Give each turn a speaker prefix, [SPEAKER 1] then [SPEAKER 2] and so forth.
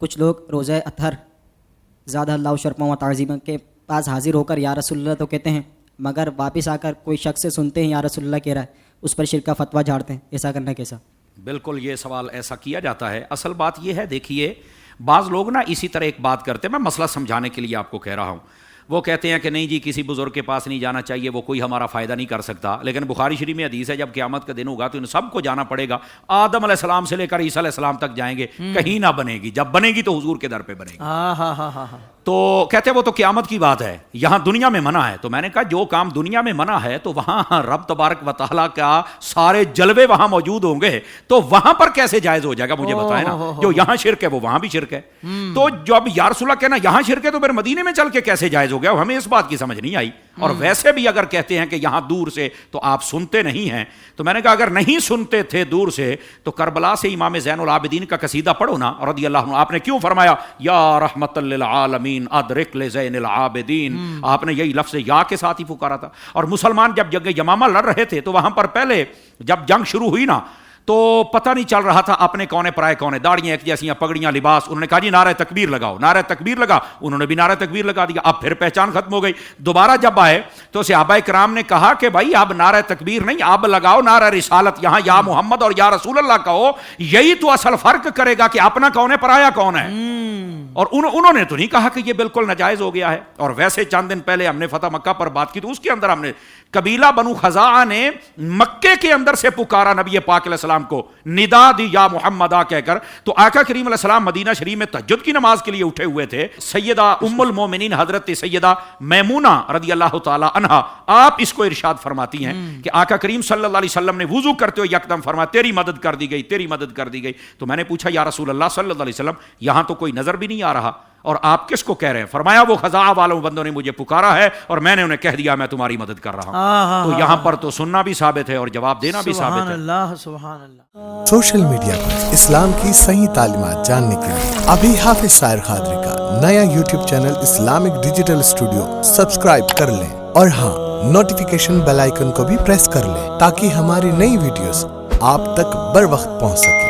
[SPEAKER 1] کچھ لوگ روزہ اطہر زیادہ اللہ شرفا و تعظیم کے پاس حاضر ہو کر یا رسول اللہ تو کہتے ہیں، مگر واپس آ کر کوئی شخص سے سنتے ہیں یا رسول اللہ کہہ رہا ہے، اس پر شرک کا فتویٰ جھاڑتے ہیں، ایسا کرنا کیسا؟
[SPEAKER 2] بالکل یہ سوال ایسا کیا جاتا ہے. اصل بات یہ ہے، دیکھیے بعض لوگ نا اسی طرح ایک بات کرتے ہیں، میں مسئلہ سمجھانے کے لیے آپ کو کہہ رہا ہوں. وہ کہتے ہیں کہ نہیں جی کسی بزرگ کے پاس نہیں جانا چاہیے، وہ کوئی ہمارا فائدہ نہیں کر سکتا. لیکن بخاری شریف میں حدیث ہے جب قیامت کا دن ہوگا تو ان سب کو جانا پڑے گا. آدم علیہ السلام سے لے کر عیسیٰ علیہ السلام تک جائیں گے، کہیں نہ بنے گی. جب بنے گی تو حضور کے در پہ بنے گی. تو کہتے ہیں وہ تو قیامت کی بات ہے، یہاں دنیا میں منع ہے. تو میں نے کہا جو کام دنیا میں منع ہے تو وہاں رب تبارک و تعالیٰ کا سارے جلوے وہاں موجود ہوں گے، تو وہاں پر کیسے جائز ہو جائے گا؟ مجھے بتائیں نا. جو یہاں شرک ہے وہ وہاں بھی شرک ہے. تو جب یا رسول اللہ کہنا یہاں شرک ہے تو پھر مدینے میں چل کے کیسے جائز ہو گیا؟ ہمیں اس بات کی سمجھ نہیں آئی. اور ویسے بھی اگر کہتے ہیں کہ یہاں دور سے تو آپ سنتے نہیں ہیں، تو میں نے کہا اگر نہیں سنتے تھے دور سے تو کربلا سے امام زین العابدین کا قصیدہ پڑھو نا رضی اللہ عنہ. آپ نے کیوں فرمایا یا رحمت للعالمین ادرک لزین العابدین؟ آپ نے یہی لفظ یا کے ساتھ ہی پکارا تھا. اور مسلمان جب جنگ یمامہ لڑ رہے تھے تو وہاں پر پہلے جب جنگ شروع ہوئی نا تو پتہ نہیں چل رہا تھا اپنے کونے پرائے کونے، داڑیاں ایک جیسی، پگڑیاں، لباس. انہوں نے کہا جی نعرہ تکبیر لگاؤ، نعرہ تکبیر لگا. انہوں نے بھی نعرہ تکبیر لگا دیا. اب پھر پہچان ختم ہو گئی. دوبارہ جب آئے تو صحابہ کرام نے کہا کہ بھائی اب نعرہ تکبیر نہیں، اب لگاؤ نعرہ رسالت. یہاں یا محمد اور یا رسول اللہ کہو، یہی تو اصل فرق کرے گا کہ اپنا کون ہے پرایا کون ہے. اور انہوں نے تو نہیں کہا کہ یہ بالکل ناجائز ہو گیا ہے. اور ویسے چند دن پہلے ہم نے فتح مکہ پر بات کی تو اس کے اندر ہم نے قبیلہ بنو خزاعہ نے مکے کے اندر سے پکارا نبی پاک علیہ السلام کو، ندا دی یا محمدہ کہہ کر. تو آقا کریم علیہ السلام مدینہ شریف میں تہجد کی نماز کے لیے اٹھے ہوئے تھے. سیدہ ام المومنین حضرت سیدہ میمونہ رضی اللہ تعالی عنہا آپ اس کو ارشاد فرماتی ہیں کہ آقا کریم صلی اللہ علیہ وسلم نے وضو کرتے ہوئے یکدم فرمایا تیری مدد کر دی گئی، تیری مدد کر دی گئی. تو میں نے پوچھا یا رسول اللہ صلی اللہ علیہ وسلم یہاں تو کوئی نظر بھی نہیں آ رہا اور آپ کس کو کہہ رہے ہیں؟ فرمایا وہ خزاعہ والوں بندوں نے مجھے پکارا ہے اور میں نے انہیں کہہ دیا میں تمہاری مدد کر رہا ہوں. تو یہاں پر تو سننا بھی ثابت ہے اور جواب دینا بھی ثابت ہے.
[SPEAKER 3] سبحان اللہ. سوشل میڈیا پر اسلام کی صحیح تعلیمات جاننے کے لیے ابھی حافظ سائر قادری کا نیا YouTube channel Islamic digital studio subscribe کر لیں، اور ہاں نوٹیفیکیشن بیل آئیکن کو بھی پریس کر لیں تاکہ ہماری نئی ویڈیوز آپ تک بر وقت پہنچ سکیں.